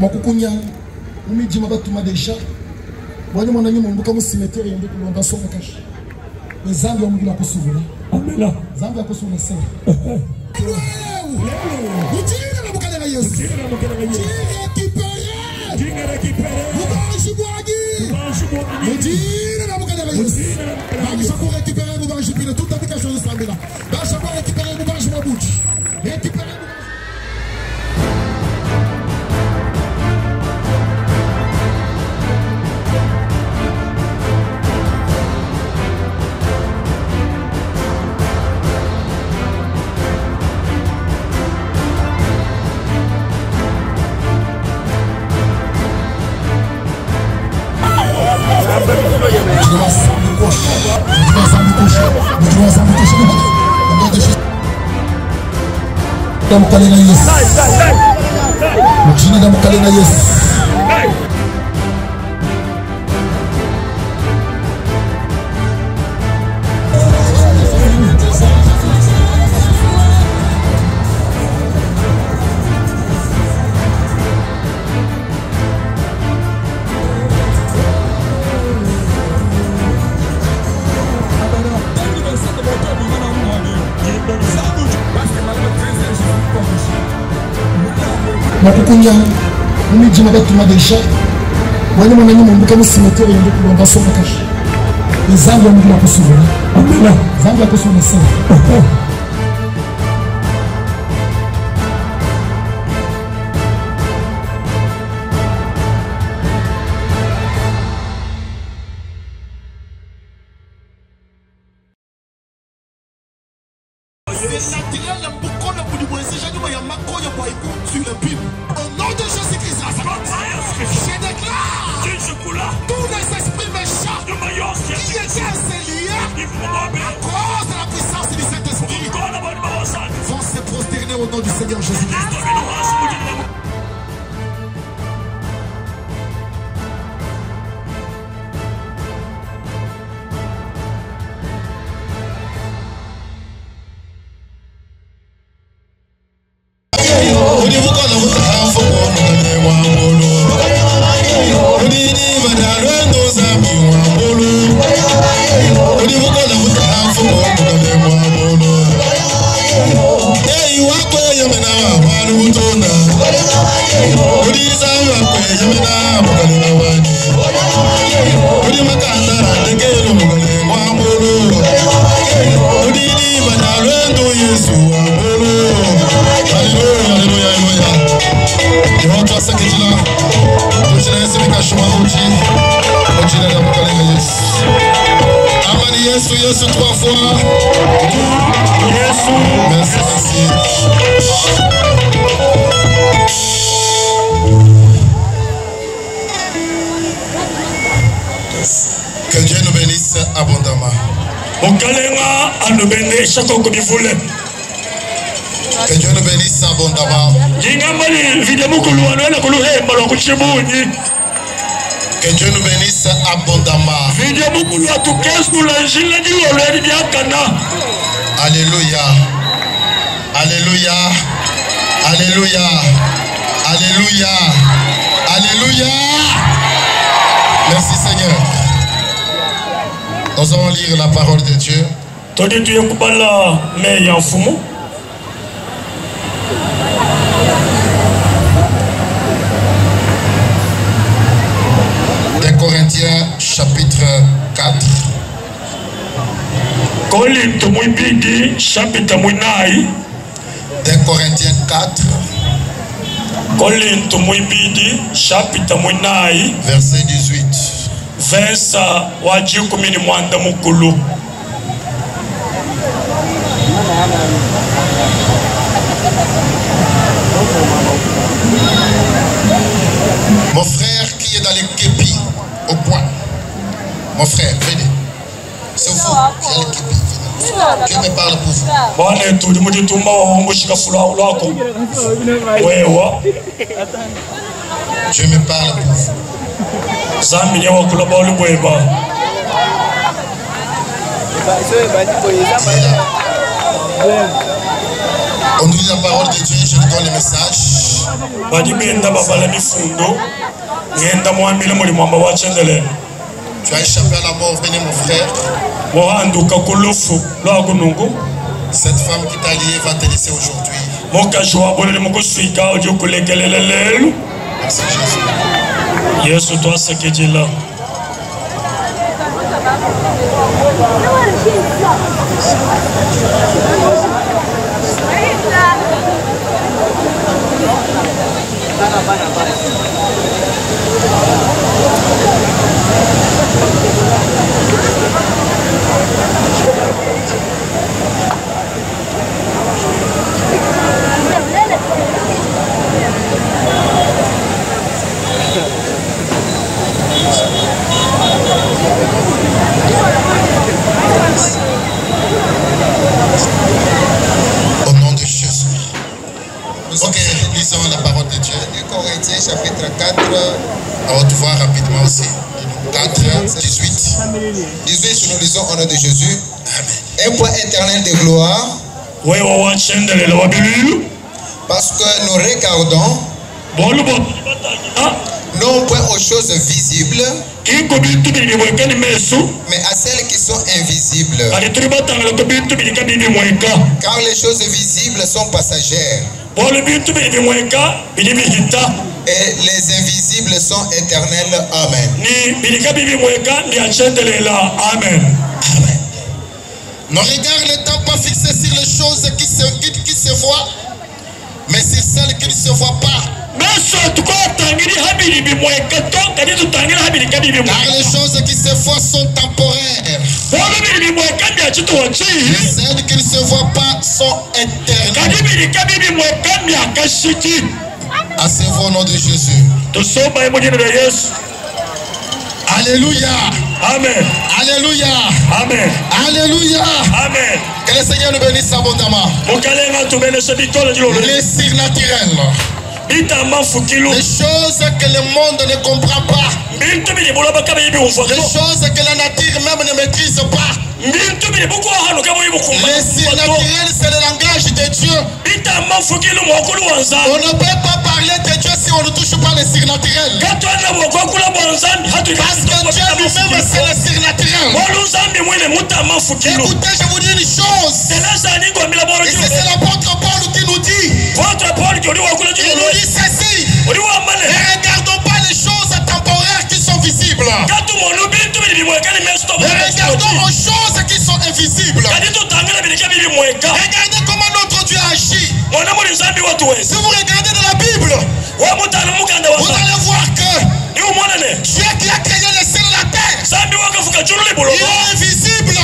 Makukunya, umiji mabatuma déjà. Wani mwananyi mumbuka mu cimetière yende kulonda so makashi. Zambi wamugila kusubula. Amina. Zambi akusubula se. Utira na mukale na Yesu. Utira na mukale na Yesu. Utira récupérer. Mubanji bwagi. Utira na mukale na Yesu. Bacha pour récupérer mubanji pile toute application de Sambela. Bacha pour récupérer mubanji mabuchi. Récupérer Kalena yes. Mujini na Kalena yes. Makukunya, umiji mabatuma déjà. Wani mwananyi mumbuka mu cimetière yende kulonda so makashi. Zambi wamugila kusubula. Amina. Zambi akusubula se. C'est naturel, il y a beaucoup de boudou. C'est jamais il y a maco, il y a baïkou sur le Bible. Au nom de Jésus-Christ, je déclare tous les esprits méchants qui étaient à ces lieux à cause de la puissance du Saint-Esprit vont se prosterner au nom du Seigneur Jésus-Christ. Yesu trois fois. Yesu. Merci, merci. Que Dieu nous bénisse abondamment. Que Dieu nous bénisse abondamment. Que Dieu nous bénisse abondamment. Alléluia. Alléluia. Alléluia. Alléluia. Alléluia. Merci Seigneur. Nous allons lire la parole de Dieu. Des Corinthiens chapitre 4. Des Corinthiens 4. Verset 18. Mon frère qui est dans les képis au point. Mon frère, venez. C'est vous, qui est les képis. Dieu me parle pour vous. Dieu me parle pour vous. On nous lit la parole de Dieu, je lui donne le message. Tu as échappé à la mort, venez mon frère. Cette femme qui t'a lié va te laisser aujourd'hui. Merci Jésus. Yesu toi ce que tu es là. Au nom de Jésus. Ok, lisons la parole de Dieu. 2 Corinthiens chapitre 4. On va te voir rapidement aussi. 4, 18. 18, nous lisons au nom de Jésus. Un point éternel de gloire. Parce que nous regardons non point aux choses visibles, mais à celles qui sont invisibles. Car les choses visibles sont passagères. Et les invisibles sont éternels. Amen. Amen. Nos regards n'étant pas fixés sur les choses qui se voient, mais sur celles qui ne se voient pas. Car les choses qui se voient sont temporaires. Celles qui ne se voient pas sont éternelles. Asseyez-vous au nom de Jésus. Alléluia. Amen. Alléluia. Amen. Alléluia. Amen. Que le Seigneur nous bénisse abondamment. Les surnaturels. Les choses que le monde ne comprend pas. Les choses que la nature même ne maîtrise pas. Les surnaturels, c'est le langage de Dieu. On ne peut pas parler de Dieu si on ne touche pas les surnaturels. Parce que Dieu lui-même, c'est le surnaturel. Écoutez, je vous dis une chose. Et c'est l'apôtre Paul qui nous dit. Il nous dit ceci. Ne regardons pas les choses temporaires qui sont visibles. Mais regardons aux choses qui sont invisibles. Regardez comment notre Dieu agit. Si vous regardez dans la Bible, vous allez voir que Dieu qui a créé les cieux et la terre, il est invisible.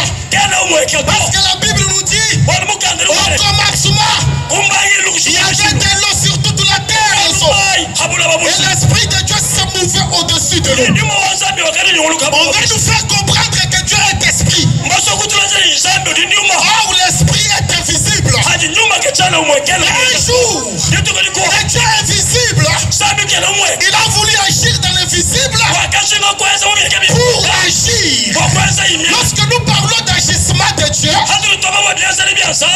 Parce que la Bible nous dit, au commencement, il y avait de l'eau sur toute la terre. Et l'Esprit de Dieu se mouvait au-dessus de l'eau. On veut nous faire comprendre que Dieu est esprit. Or l'esprit est invisible. Un jour, Dieu est invisible. Il a voulu agir dans l'invisible pour agir. Lorsque nous parlons d'agissement de Dieu,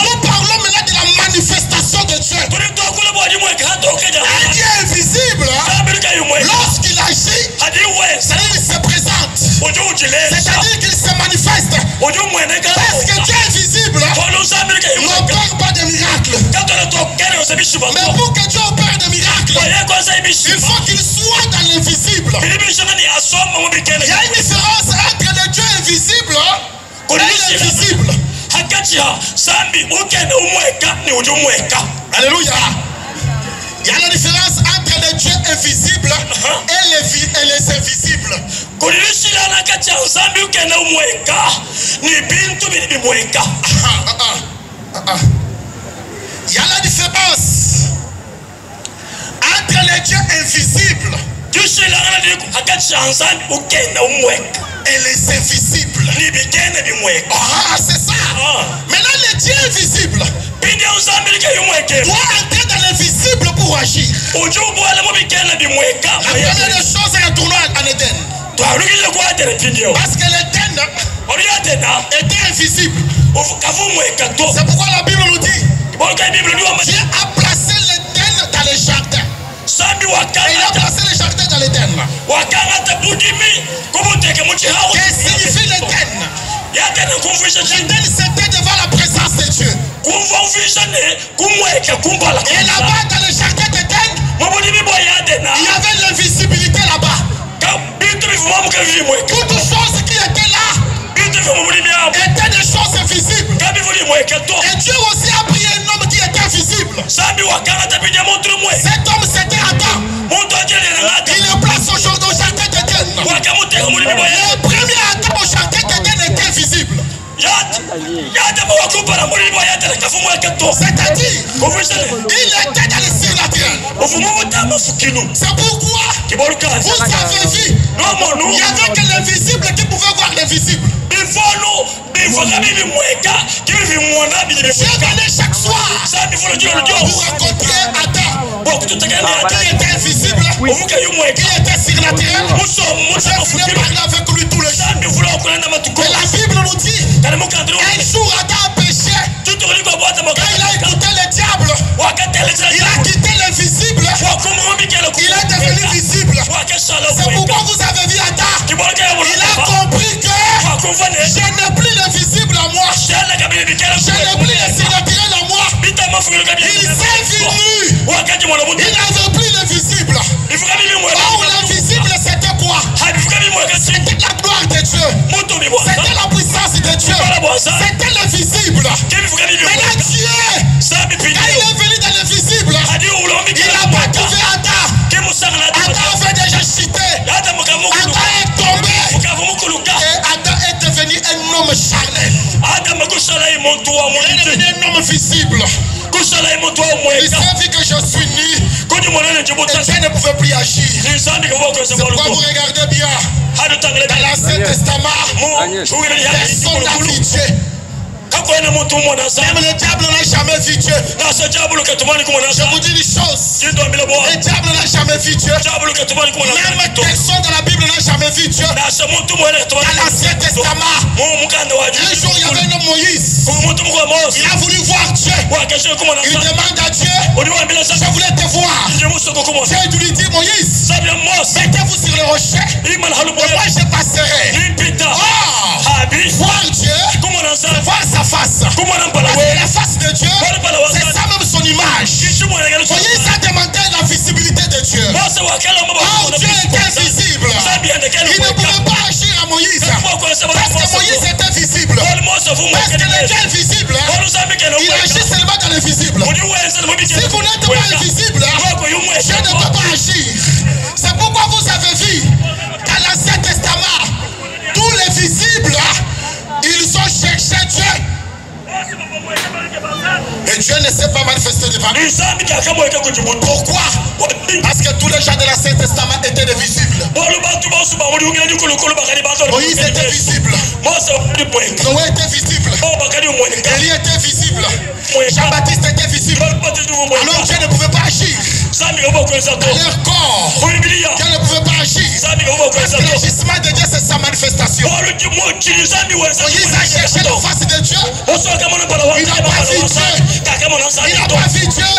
nous parlons maintenant de la manifestation de Dieu. Un Dieu invisible, lorsqu'il agit, il se présente. C'est-à-dire qu'il se manifeste. Parce que Dieu est visible, n'opère pas de miracles. Mais pour que Dieu opère de miracles, il faut qu'il soit dans l'invisible. Il y a une différence entre le Dieu invisible et l'invisible. Alléluia. Il y a la différence entre le Dieu invisible et les invisibles. Il y a la différence entre le Dieu invisible et les invisibles. Ah, c'est ça. Maintenant, le Dieu invisible doit entrer dans l'invisible pour agir. La première des choses est retourner en Éden. Parce que l'Éden était invisible. C'est pourquoi la Bible nous dit Dieu a placé l'Éden dans les jardins. Et il a placé les jardins dans l'Éden. Qu'est-ce que signifie l'Éden? L'Éden, c'était devant la présence de Dieu. Et là-bas, dans le jardin d'Éden, il y avait l'invisibilité là-bas. Toutes choses qui étaient là étaient des choses invisibles. Et Dieu aussi a pris un homme qui était visible. Cet homme, c'était Adam. Il le place aujourd'hui au jardin d'Éden. Le premier Adam au jardin d'Éden était visible. C'est-à-dire, il était dans le surnaturel. C'est pourquoi vous avez vu, il n'y avait que l'invisible qui pouvait voir l'invisible. Dieu venait chaque soir pour rencontrer Adam qui était invisible, qui était surnaturel. Dieu voulait parler avec lui tous les jours. Et la Bible nous dit, un jour Adam a péché. Quand il a écouté le diable, il a quitté l'invisible, il est devenu visible. C'est pourquoi vous avez vu Adam, il a compris que je n'ai plus l'invisible en moi, je n'ai plus le surnaturel en moi. Il s'est venu, il n'avait plus l'invisible. Or l'invisible c'était quoi? C'était la gloire de Dieu, c'était la puissance de Dieu, c'était l'invisible. Maintenant Dieu, quand il est venu dans l'invisible, il n'a pas trouvé Adam. Adam avait déjà chuté, Adam est tombé, et Adam est devenu un homme charnel. Il est devenu un homme visible. Il savait que je suis nu et Dieu ne pouvait plus agir. C'est pourquoi vous regardez bien, dans l'Ancien Testament, personne n'a vu Dieu. Même le diable n'a jamais vu Dieu. Je vous dis une chose, le diable n'a jamais vu Dieu. Même personne dans la Bible n'a jamais vu Dieu. Dans l'Ancien Testament, un jour il y avait un homme Moïse. Il a voulu voir Dieu. Il demande à Dieu, je voulais te voir. Dieu lui dit, Moïse, mettez-vous sur le rocher et moi je passerai. Voir Dieu, voir sa face. Parce que la face de Dieu, c'est ça même son image. Moïse a demandé la visibilité de Dieu. Or Dieu était visible. Il ne pouvait pas agir à Moïse parce que Moïse était visible. Parce que le Dieu est visible, il agit seulement dans l'invisible. Si vous n'êtes pas invisible, Dieu ne peut pas agir. C'est pourquoi vous avez vu dans l'Ancien Testament, tous les visibles, ils ont cherché Dieu. Et Dieu ne s'est pas manifesté devant eux. Pourquoi? Parce que tous les gens de l'Ancien Testament étaient des visibles. Moïse était visible. Noé était visible. Élie était visible. Jean-Baptiste était visible. Alors Dieu ne pouvait pas agir. Dans leur corps, Dieu ne pouvait pas agir. Parce que l'agissement de Dieu, c'est sa manifestation. Moïse a cherché la face de Dieu. Il n'a pas vu Dieu. Il n'a pas vu Dieu. Il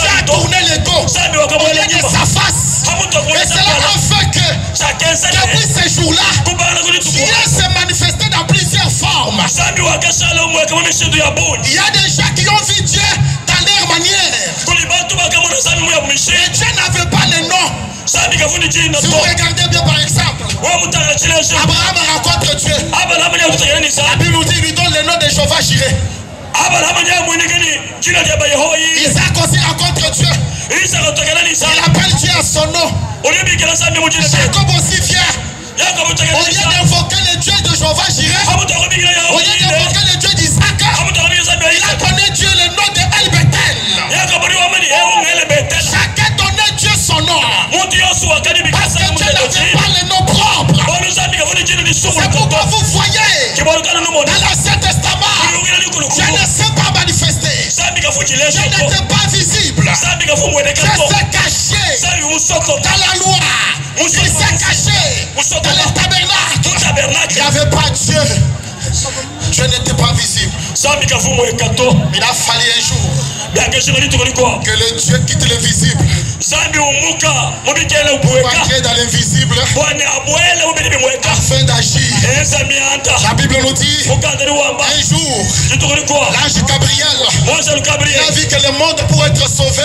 a tourné le dos au lieu de sa face. Et cela a fait que depuis ces jours-là, Dieu s'est manifesté dans plusieurs formes. Il y a des gens qui ont vu Dieu dans leur manière. Et Dieu n'avait pas le nom. Si vous regardez bien par exemple, Abraham rencontre Dieu. La Bible nous dit, il lui donne le nom de Jéhovah Jireh. Isaac aussi rencontre Dieu. Il appelle Dieu à son nom. Jacob aussi vient. Au lieu d'invoquer le Dieu de Jéhovah Jireh, au lieu d'invoquer le Dieu d'Isaac, il a donné Dieu le nom de El Bethel. Chacun donnait Dieu son nom. Parce que Dieu n'avait pas le nom propre. C'est pourquoi vous voyez dans l'Ancien Testament, Dieu ne s'est pas manifesté. Dieu n'était pas visible. Dieu s'est caché dans la loi. Il s'est caché dans le tabernacle. Il n'y avait pas Dieu. Dieu n'était pas visible. Il a fallu un jour que le Dieu quitte le visible pour entrer dans l'invisible afin d'agir. La Bible nous dit un jour, l'ange Gabriel a vu que le monde pour être sauvé,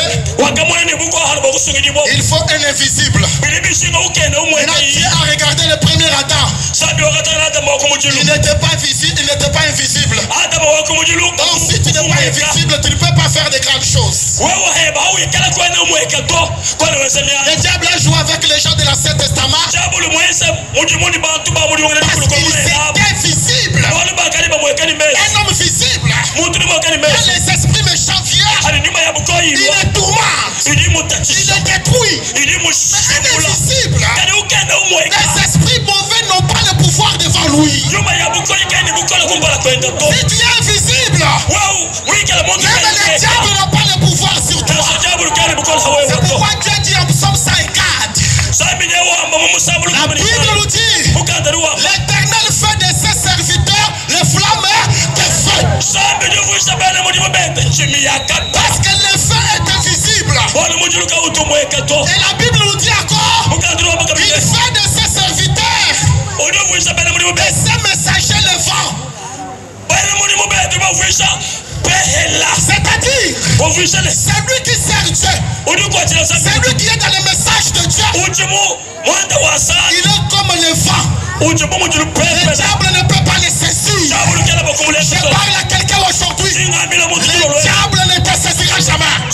il faut un invisible. Maintenant Dieu a regardé le premier Adam. Il n'était pas visible, il n'était pas invisible. Donc si tu n'es pas invisible, tu ne peux pas faire de grandes choses. Le diable a joué avec les gens de l'Ancien Testament parce qu'ils étaient visibles. Un homme visible. Quand les esprits méchants viennent, il les tourmente, il les détruit. Mais un invisible, les esprits mauvais n'ont pas le pouvoir devant lui. Si tu es invisible, même les diables n'ont pas le pouvoir sur toi. C'est pourquoi Dieu dit en Psaume 54, la Bible nous dit, l'Éternel fait de ses serviteurs les flammes de feu. Parce que le feu est invisible. Et la Bible nous dit encore, il fait de ses serviteurs et ses messagers le vent. C'est-à-dire, c'est lui qui sert Dieu. C'est lui qui est dans le message de Dieu. Il est comme le vent. Le diable ne peut pas le saisir. Je parle à quelqu'un aujourd'hui. Le diable ne te saisira jamais. Le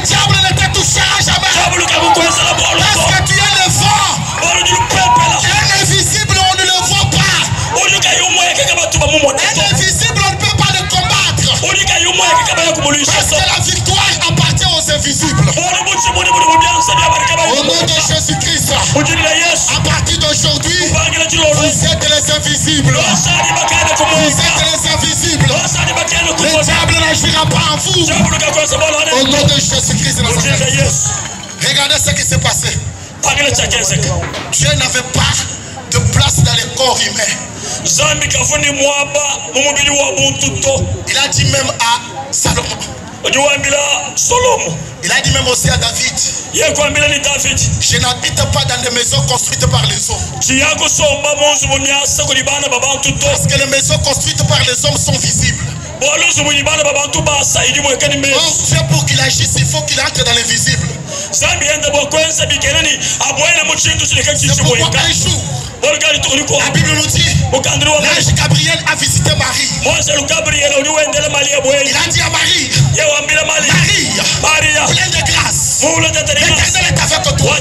diable ne te touchera jamais. Parce que tu es le vent. Tu es invisible, on ne le voit pas. Un invisible, on ne peut pas le combattre. Parce que la victoire appartient aux invisibles. Au nom de Jésus-Christ, à partir d'aujourd'hui, vous êtes les invisibles. Vous êtes les invisibles. Le diable n'agira pas en vous. Au nom de Jésus-Christ. Regardez ce qui s'est passé. Dieu n'avait pas de place dans le corps humain. Il a dit même à Salomon. Il a dit même aussi à David, je n'habite pas dans des maisons construites par les hommes. Parce que les maisons construites par les hommes sont visibles. Donc Dieu, pour qu'il agisse, il faut qu'il entre dans l'invisible. C'est pourquoi un jour, la Bible nous dit, l'ange Gabriel a visité Marie. Il a dit à Marie, Marie, pleine de grâce, l'Éternel est avec toi. Toi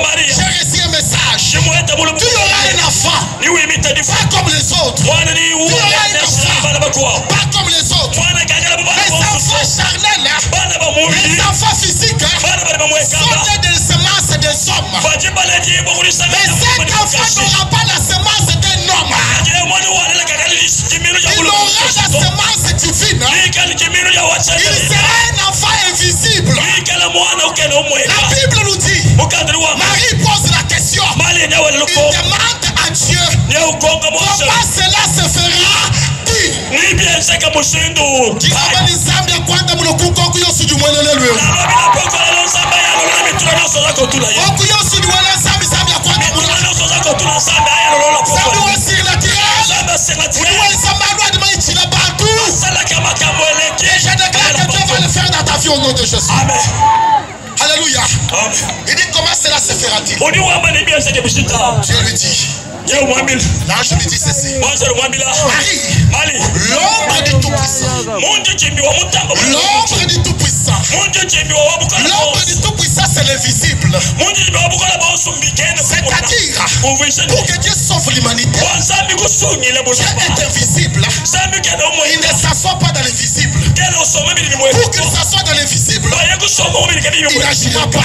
Marie, j'ai reçu un message. Tu auras un enfant, pas comme les autres. Tu auras un enfant, pas comme les autres. Les enfants charnels, les enfants physiques sont des semences des hommes. Mais cet enfant n'aura pas la semence d'un homme. Il aura la semence divine. Il sera un enfant invisible. La Bible nous dit, Marie pose la question. Il demande à Dieu comment cela se fera. Au nom de Jésus. Amen. Alléluia. Il dit comment cela se fera-t-il? Dieu lui dit. L'ange lui dit ceci. Marie, l'ombre du Tout-Puissant. L'ombre du Tout-Puissant. L'ombre du Tout-Puissant, c'est l'invisible. C'est-à-dire, pour que Dieu sauve l'humanité, Dieu est invisible. Il ne s'assoit pas dans l'invisible. Pour qu'il s'assoie dans l'invisible, il n'agira pas.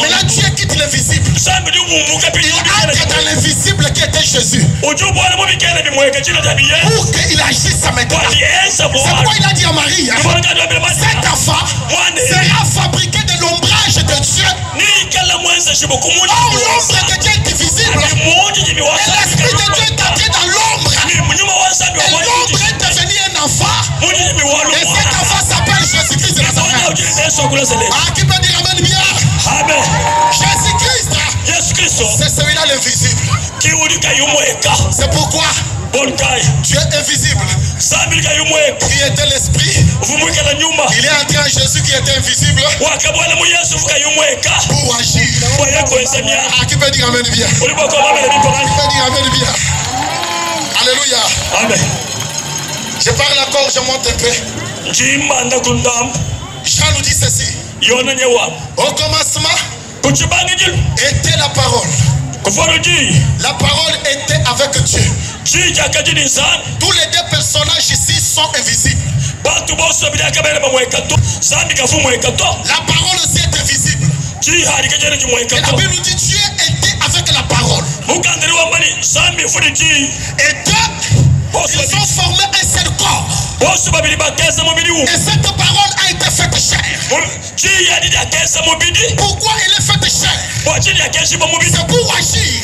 Mais là, Dieu quitte l'invisible. Il entre dans l'invisible qui était Jésus. Pour qu'il agisse maintenant. C'est pourquoi il a dit à Marie, cet enfant sera fabriqué de l'ombrage de Dieu. Or, l'ombre de Dieu est invisible. Et l'Esprit de Dieu Qui peut dire amen bien? Amen. Jésus-Christ, Yesu Kristo. c'est celui-là l'invisible. C'est pourquoi tu es invisible. Qui était l'esprit? Il est entré en Jésus qui était invisible pour agir. Qui peut dire amen bien? Qui peut dire amen bien? Alléluia. Amen. Je parle encore, je monte un peu. Jean nous dit ceci. Au commencement était la parole. La parole était avec Dieu. Tous les deux personnages ici sont invisibles. La parole aussi est invisible. Et la Bible nous dit Dieu était avec la parole. Et deux, ils ont formé un seul corps. Et cette parole a été faite chair. Pourquoi elle est faite chair? C'est pour agir.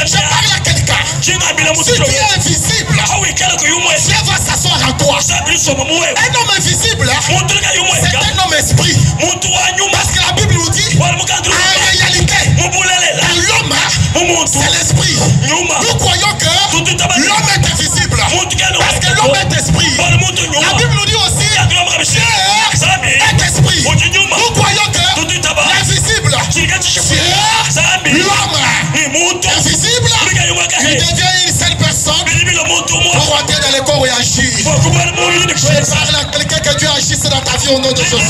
Je parle à quelqu'un. Si tu es invisible, Dieu va s'asseoir en toi. Un homme invisible, c'est un homme esprit. Parce que la Bible nous dit, en réalité, l'homme, c'est l'esprit. Nous croyons que l'homme est invisible. Parce que l'homme est esprit. La Bible nous dit aussi, Dieu est esprit. Nous croyons que l'invisible, l'homme invisible, il devient une seule personne pour entrer dans le corps et agir. Je parle à quelqu'un que Dieu agisse dans ta vie au nom de Jésus. Là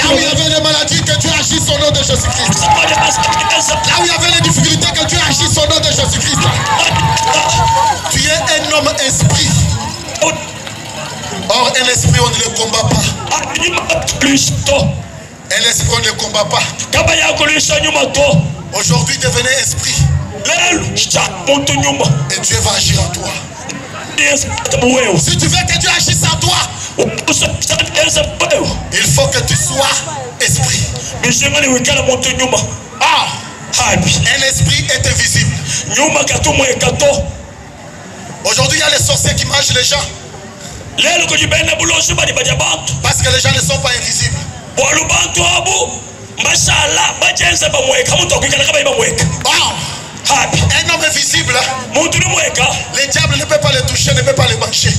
où il y avait les maladies, que Dieu agisse au nom de Jésus-Christ. Là où il y avait les difficultés, que Dieu agisse au nom de Jésus-Christ. Tu es un homme esprit. Or, un esprit, on ne le combat pas. Un esprit, on ne le combat pas. Aujourd'hui, devenez esprit. Et Dieu va agir en toi. Si tu veux que Dieu agisse en toi, il faut que tu sois esprit. Un esprit est invisible. Aujourd'hui, il y a les sorciers qui mangent les gens. Parce que les gens ne sont pas invisibles. Un homme invisible, le diable ne peut pas le toucher, ne peut pas le manger.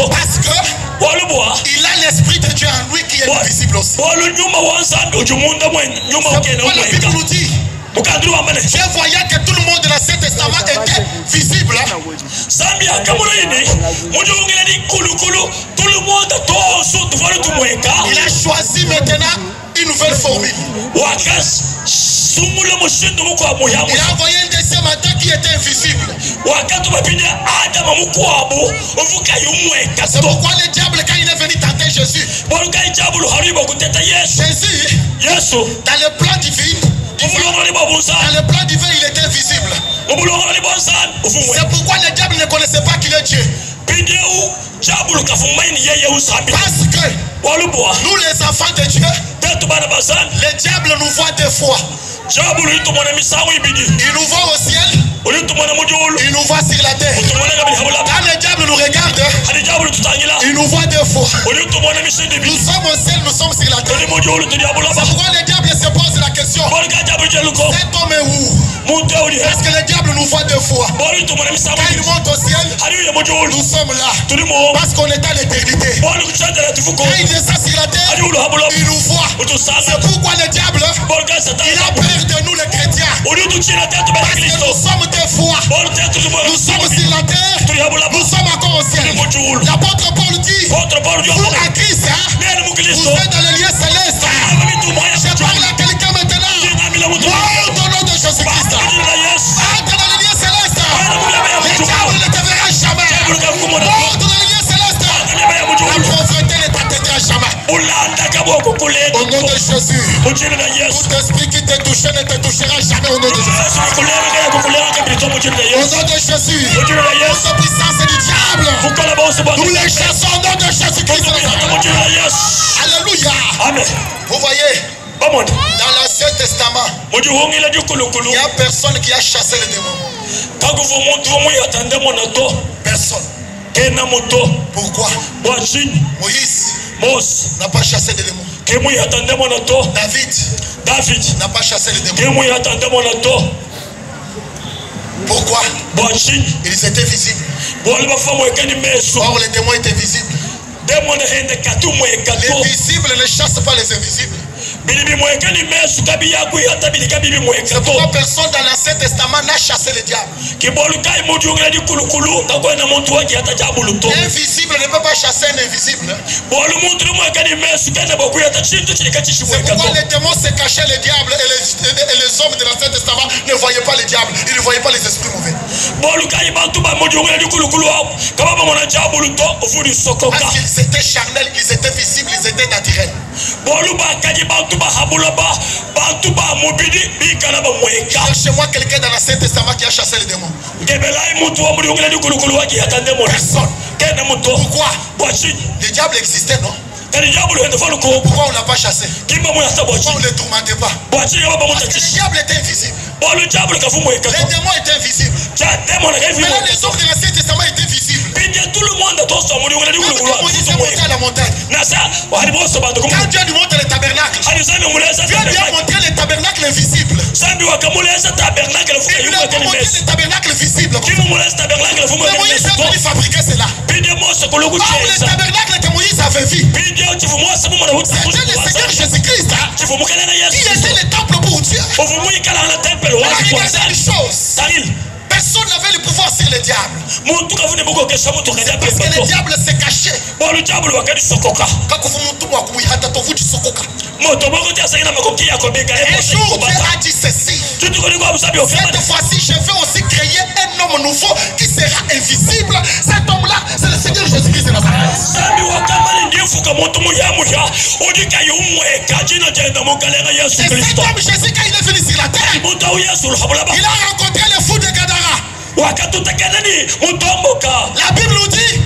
Parce que il a l'esprit de Dieu en lui qui est invisible aussi. C'est pourquoi la Bible nous dit, Dieu voyait que tout le monde dans l'Ancien Testament était visible. Il a choisi maintenant une nouvelle formule. Il a envoyé un deuxième Adam qui était invisible. C'est pourquoi le diable, quand il est venu tenter Jésus, Jésus, dans le plan divin, il était invisible. C'est pourquoi le diable ne connaissait pas qu'il est Dieu. Parce que nous les enfants de Dieu, le diable nous voit deux fois. Il nous voit au ciel, il nous voit sur la terre. Quand le diable nous regarde, il nous voit deux fois. Nous sommes au ciel, nous sommes sur la terre. C'est pourquoi le diable se pose la question, cet homme est où? Parce que le diable nous voit deux fois. Quand il monte au ciel, nous sommes là. Parce qu'on est à l'éternité. Quand il descend sur la terre, il nous voit. C'est pourquoi le diable, il a peur de nous les chrétiens. Parce que nous sommes deux fois. Nous sommes sur la terre, nous sommes encore au ciel. L'apôtre Paul dit, vous à Christ, vous êtes dans le lieu céleste. Je parle à quelqu'un maintenant. Au nom de Jésus-Christ. Entre dans le lieu céleste. Le diable ne te verra jamais. Entre dans le lieu céleste. La pauvreté ne t'atteindra jamais. Au nom de Jésus. Tout esprit qui te touchait ne te touchera jamais au nom de Jésus. Au nom de Jésus. Toute puissance du diable, nous les chassons au nom de Jésus-Christ. Alléluia. Amen. Vous voyez, dans l'Ancien Testament, il n'y a personne qui a chassé les démons. Personne. Kena moto. Pourquoi? Moïse n'a pas chassé les démons. David n'a pas chassé les démons. Pourquoi? Ils étaient visibles. Or les démons étaient visibles. Les visibles ne chassent pas les invisibles. C'est pourquoi personne dans l'Ancien Testament n'a chassé le diable. L'invisible ne peut pas chasser un invisible. C'est pourquoi les démons se cachaient le diable et les hommes de l'Ancien Testament ne voyaient pas le diable. Ils ne voyaient pas les esprits mauvais. Parce qu'ils étaient charnels, ils étaient visibles, ils étaient naturels. Cherchez-moi quelqu'un dans l'Ancien Testament qui a chassé les démons. Personne. Pourquoi? Le diable existait, non? Pourquoi on n'a pas chassé? Pourquoi on ne le tourmentait pas? Parce que le diable était invisible. Les démons étaient invisibles. Mais là, les hommes de l'Ancien Testament étaient visibles. Moïse est monté à la montagne. Quand Dieu lui montre le tabernacle, Dieu lui a montré le tabernacle invisible. Il lui a montré le tabernacle visible. Mais Moïse a voulu fabriquer cela. Or, le tabernacle que Moïse avait vu, c'était le Seigneur Jésus-Christ qui était le temple pour Dieu. Mais là, regardez une chose. Personne n'avait le pouvoir sur le diable. Parce que le diable s'est caché. Un jour, Dieu a dit ceci. Cette fois-ci, je vais aussi créer un homme nouveau qui sera invisible. Cet homme-là, c'est le Seigneur Jésus-Christ de Nazareth. Et cet homme, Jésus, quand il est venu sur la terre, il a rencontré le fou de Gadara. La Bible nous dit,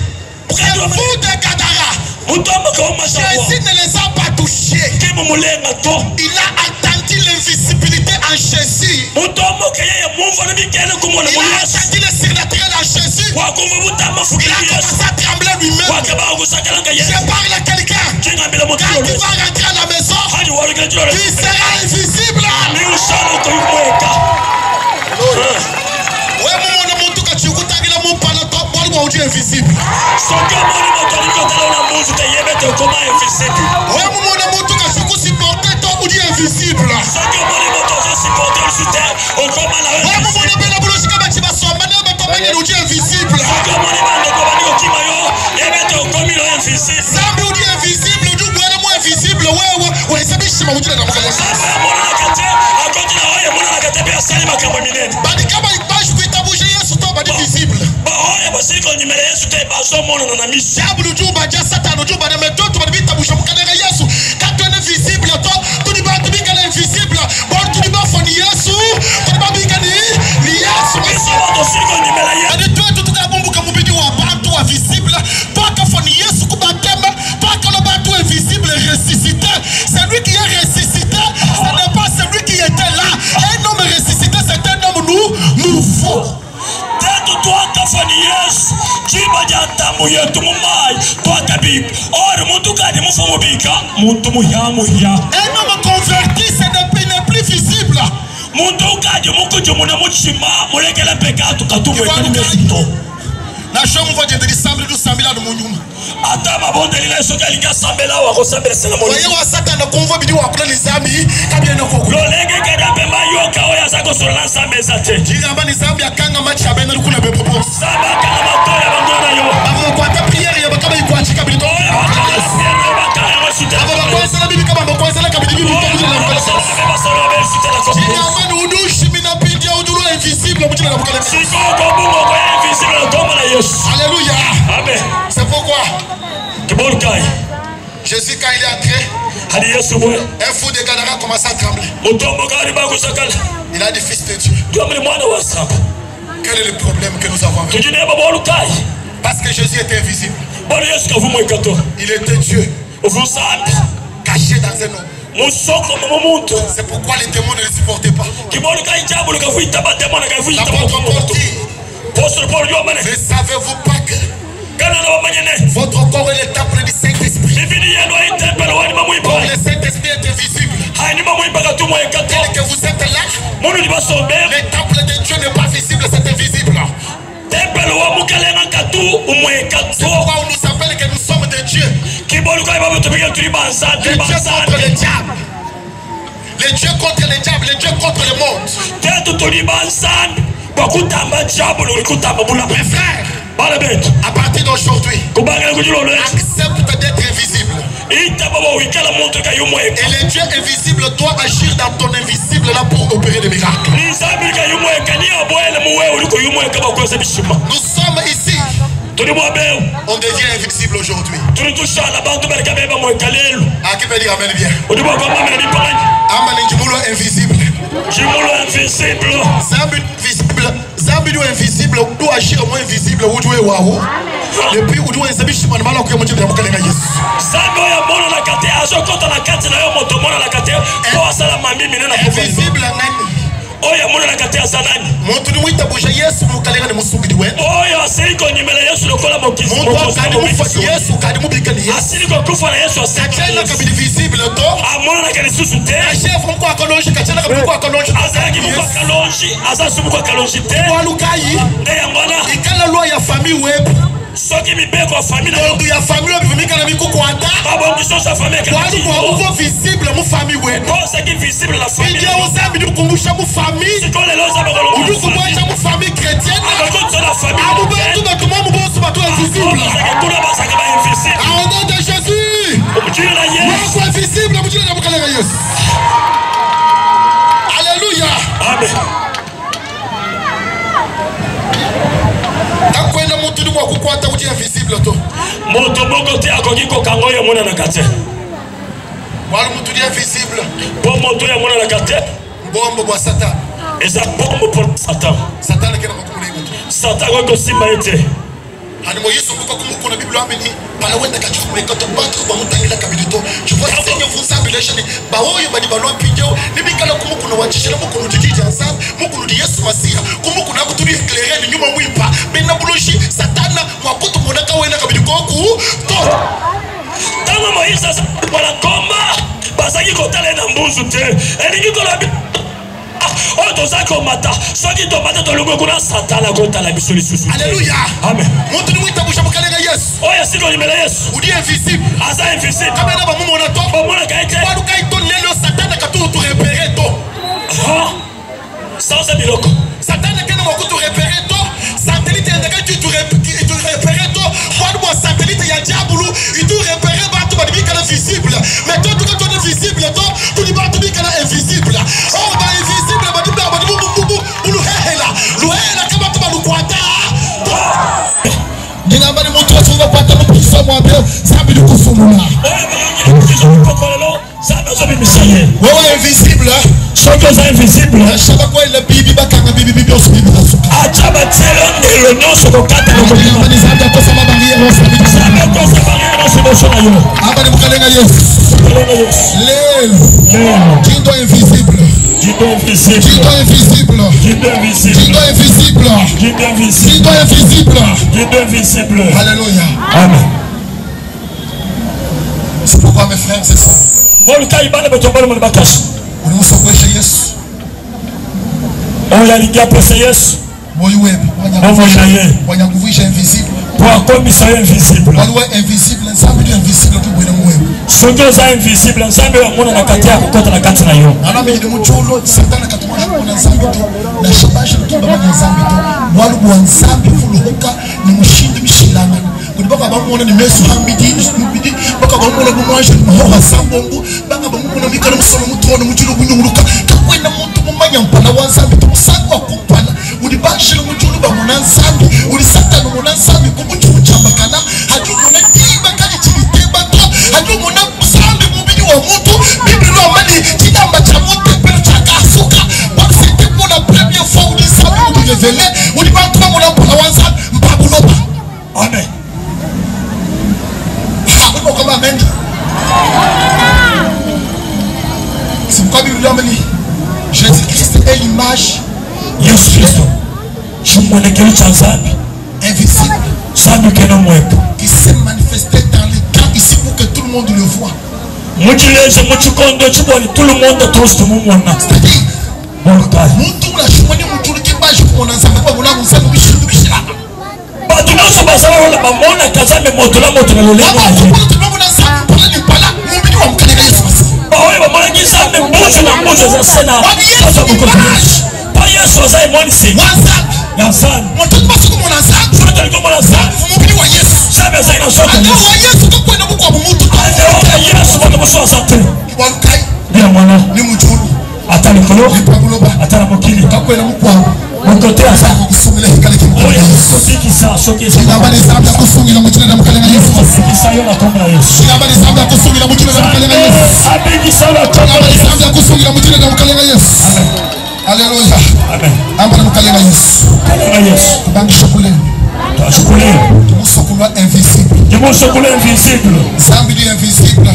le fou de Gadara, Jésus ne les a pas touchés. Il a attendu l'invisibilité en Jésus. Il a attendu le surnaturel en Jésus. Il a commencé à trembler lui-même. Je parle à quelqu'un. Quand tu vas rentrer à la maison, tu seras invisible. Invisible. C'est lui qui est ressuscité, ce n'est pas celui qui était là. Un homme ressuscité, c'est un homme nouveau. Un homme converti, ce n'est plus visible. Alléluia. Amen. C'est pourquoi Jésus, quand il est entré, un fou de Gadara commence à trembler. Il a dit, fils de Dieu, quel est le problème que nous avons avec lui? Parce que Jésus était invisible. Il était Dieu, caché dans un homme. C'est pourquoi les démons ne le supportaient pas. L'apôtre Paul dit, ne savez-vous pas que Votre corps est le temple du Saint-Esprit. Or, le Saint-Esprit est invisible. Tel que vous êtes là, le temple de Dieu n'est pas visible, c'est invisible. C'est pourquoi on nous appelle que nous sommes des dieux. Les dieux contre le diable. Les dieux contre le diable, les dieux contre le monde. Mes frères, à partir d'aujourd'hui, accepte d'être invisible. Et le Dieu invisible doit agir dans ton invisible là pour opérer des miracles. Nous sommes ici. On devient invisible aujourd'hui. Ah, qui peut dire amen bien? Amen, invisible. Zambi invisible, doit agir moins invisible. Depuis où doit invisible, oya mwana na kati ya sanani muntu ni mwita buja Yesu mukalenga ni musungidi we oya asiriko nyimela Yesu lokola mokizi muntu kadi mufa Yesu kadi mubikani Yesu asiriko kufa na Yesu asiriko kabili visible to amona na kali susu te chef mko akolonji kachana kabili kwa akolonji azaki mko akolonji azasubu kwa akolonji te walukai ndeya mwana ikala loi ya famille web soki mibeko ya famille ya famille bivimika na miko kwanda babo ngishosa famille kwa uko visible mu famille web ko saki visible la famille ndio uzabi dukumbusha mu famille sikole loza bakolo udukumbusha mu famille chrétienne abakonzo la famille abu bantu batuma mu bosu batu invisible kuna basaka ba invisible au nom de Jésus mujina na Yesu mu invisible mujina na mukala Yesu. Alléluia, amen. Kukwata uji invisible to moto moko te akokiko kango ya mona na kate wala mutu dia invisible bo moto ya mona na kate bombo bwa satan eza bombo pour satan satan kena makumule mutu satan ko simba ete hani moyesu kuko kumukuna biblia ameni pala wenda kachukume kato batko ba mutangila kabidito je vois seigneur vous semblation ba oyo badi balwa pinjo nibikala kumukuna wachishela mukunu tijiji ensemble mukunu di Yesu Masia kumukuna kuturi éclairer ni nyuma mwipa bena buloshi satana mwakutu monaka wenda kabidiko ku to tama moyesu wala komba basaki kotala na mbuzu te elingi kola oh tozako mata soki to mata to lungo kuna satana kota la bisoli susu. Alléluia, amen. Montu ni mwita busha mukalenga Yesu oya siko nimela Yesu udi invisible aza invisible kama na bamumo na to bamona kaite kwa luka ito lelo satana katu tu repérer to sans biloko satana kena mwakutu repérer to satellite ndaka tu repérer to kwa luka satellite ya diabulu itu repérer batu badibika na visible mais toi tu quand on est visible to tu ni batu bika na invisible oh ba invisible badibika badibu luhela kama tu balukwata ninamba ni mtu asuba pata mukisa mwambie sabi dukufumula wewe invisible soko za invisible shaba kwa ile bibi bakanga bibi osubibi achaba tselo ndelo noso kokata no mtima ni zamba kwa sababu barriere osubibi zamba kwa sababu osubibi yo aba ni mukalenga Yesu lelo kindo invisible kindo invisible kindo invisible kindo invisible kindo invisible kindo invisible kindo invisible. Alléluia, amen. C'est pourquoi mes frères c'est ça Moluka ibana betombala mu bakashi ulimuso kwesha Yesu oya lingia pesa Yesu moyo wewe wanyakuvisha invisible kwa komisa invisible waliwe invisible nsambi ndio invisible tu bwena mwewe sojo za invisible nsambi wa mwana na kati yako kota na kati na yo ana mimi ni mchulo satana katumwa mwana nsambi tu na shabasha kimba mwana nsambi tu walu bwa nsambi fuluhuka ni mshindi mshilana kuliboka bamwana ni mesu hambidi baka bamwana bumwaje mahoha sambongo baka bamwana mikana musono mutono mchulo bunyuruka kakwenda muntu mumanya mpana wa nsambi tu musangwa kupana ulibashira mchulo bamwana nsambi ulisatana mwana nsambi kumuchu chambakana haju mwana tiba kali chibiteba to haju mwana nsambi mubidi wa mutu bibilo amani chidamba cha mutu pero cha kasuka parce que pour la première fois ulisambi révélé ulibantwa mwana mpana wa nsambi mbabuloba. Amen. Comment amen. C'est pourquoi la Bible dit Jésus-Christ est l'image Yesu Kristo. Shumwonekero cha nsambi invisible. qui s'est manifesté dans les cas ici pour que tout le monde le voit. Tout le monde trouve tout le monde. C'est-à-dire, Alléluia. Amen. Invisible. Zambili invisible.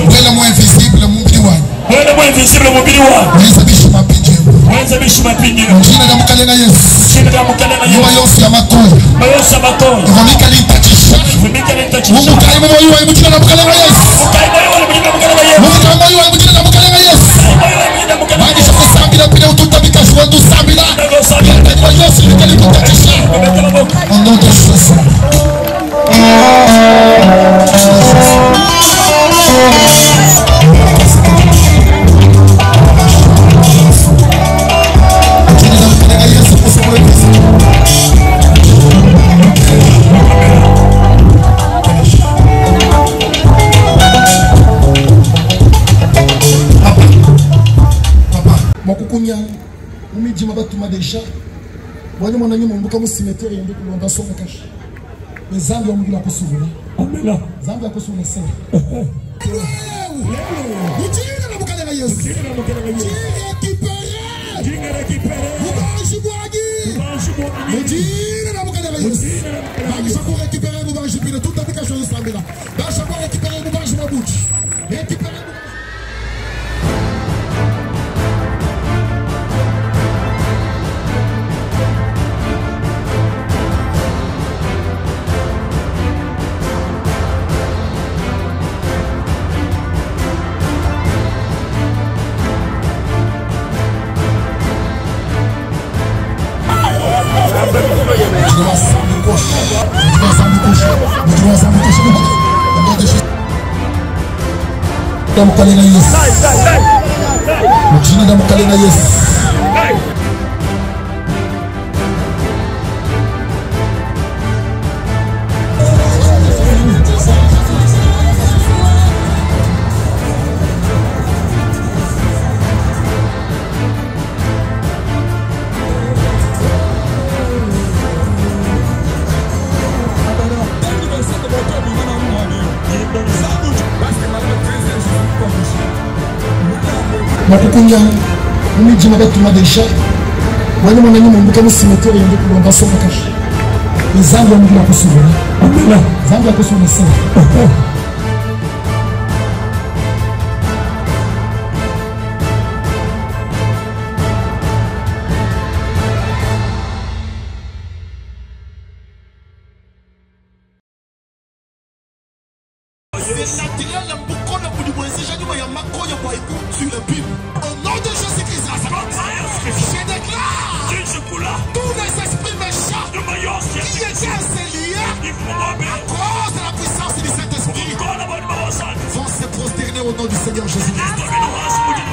Invisible. au nom du Seigneur Jésus-Christ.